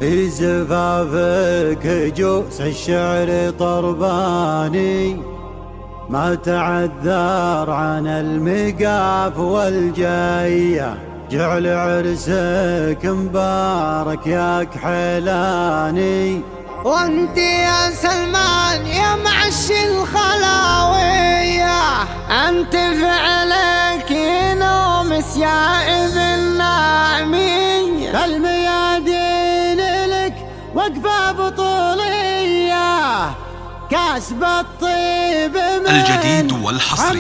في زفافك هجوس الشعر طرباني، ما تعذر عن المقاف والجاية، جعل عرسك مبارك يا كحيلاني. وانت يا سلمان يا معش الخلاوية، انت فعلك ينومس يا ابن نامي، الميادين لك وقفة بطولية، كاسب الطيب الجديد والحصري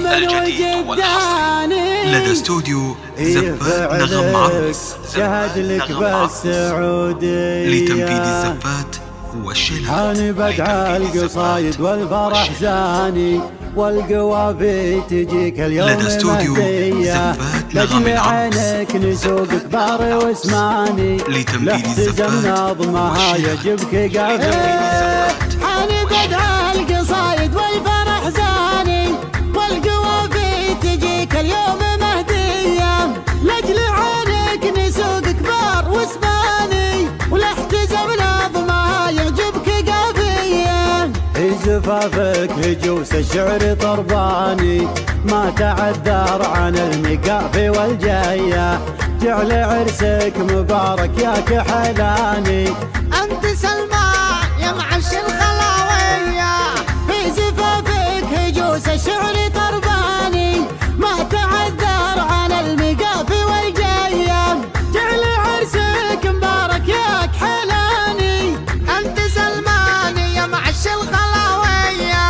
لدى استوديو زفات نغم عروس. شهد لك بالسعودية لتنفيذ الزفات والشيلات، حاني بدع القصايد والفرح زاني، والقوافي تجيك اليوم لدى استوديو زفات نغم العروس. عينك نسوق كبار واسماني، لتنفيذ الزفات نظمها يجبك قافية. حاني بدع القصايد والفرح زاني، والقوافي تجيك اليوم مهدية، لاجل عينك نسوق كبار واسماني، ولاحتزم نظمها يعجبك قافية. في زفافك هجوس الشعر طرباني، ما تعذر عن المقافي والجاية، جعل عرسك مبارك يا كحلاني. انت سلمى يا معش الخلاوية، في زفافك هجوس الشعر طرباني، ما تعذر عن المقافي والجاية، جعل عرسك مبارك يا كحلاني. انت سلماني يا معش الخلاوية،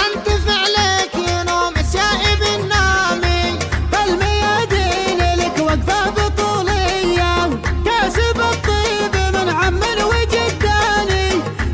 انت فعلك ينوم سائب النامي، فالميادين لك وقفة بطولية، كاسب الطيب من عم وجداني،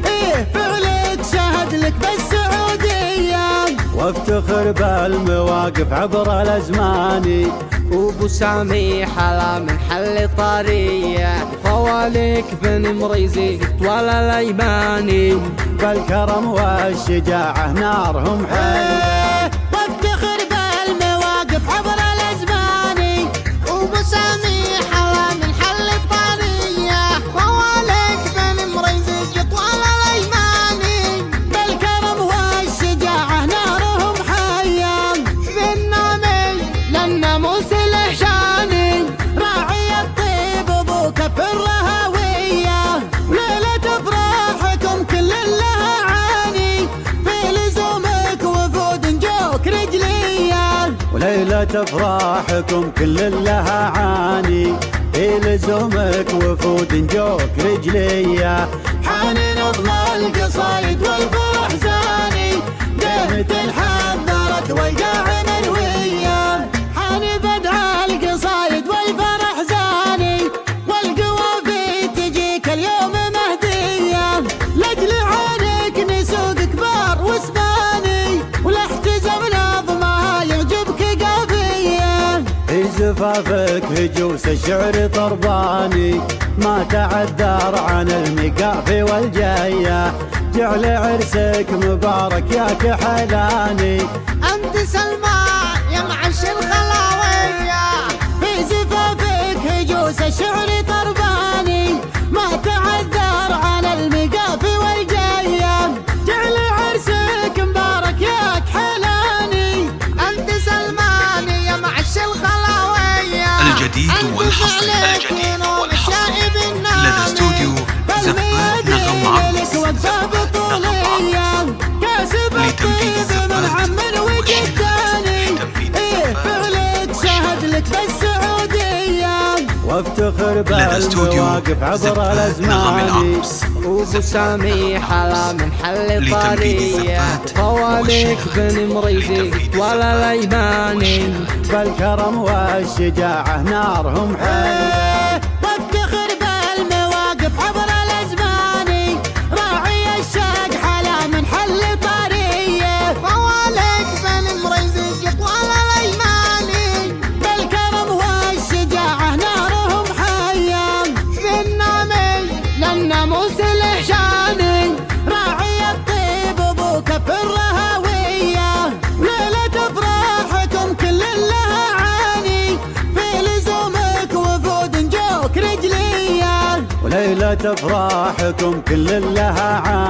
ايه فعلك شهد لك بالسعودية. وافتخر بالمواقف عبر الازمان، وابو سامي حلا من حل طريه، خوالك بن مريزي طوال الايماني، بالكرم والشجاعة نارهم حية. وافتخر بالمواقف عبر الازمان، وابو سامي حلا من حل طريه، خوالك بن مريزي طوال الايماني، بالكرم والشجاعه نارهم حيه، بالنامي للناموس الإحشاني، راعي الطيب ابو كف الرهويه، وليله افراحكم كل لها عاني، في لزومك وفود جوك رجليه. وليلة افراحكم كل لها عاني، في لزومك وفود جوك رجلية. حاني نظم القصايد والفرح زاني، دهمة الحضرت والقاع مروية، حاني بدع القصايد والفرح زاني، والقوافي تجيك اليوم مهدية، لاجل عينك نسوق كبار واسماني، ولاحتزم نظمها يعجبك قافية. في زفافك هجوس الشعر طرباني، ما تعذر عن المقافي والجاية، جعل عرسك مبارك يا كحلاني. انت سلمى يا معش الخلاوية، في زفافك هجوس الشعر طرباني، ما تعذر عن المقافي والجاية، جعل عرسك مبارك يا كحلاني. انت سلماني يا معش الخلاوية، الجديد والحصري لدى استوديو زفات نغم عروس. وقفة بطولية، كاسب الطيب من عم وجداني، ايه فعلك شهد لك بالسعودية. وافتخر بالمواقف عبر الازمان، وابو سامي حلا من حل طريه، خوالك بن مريزي طوال الايماني، بالكرم والشجاعة نارهم حية. وافتخر بالمواقف عبر الازمان، راعي الشاق حلا من حل طريه، خوالك بن مريزي طوال الايماني، بالكرم والشجاعه نارهم حيه، بالنامي للناموس الاحشاني، راعي الطيب ابو كف الرهويه، وليله افراحكم كل لها عاني، في لزومك وفود جوك ليلة افراحكم كل لها عام.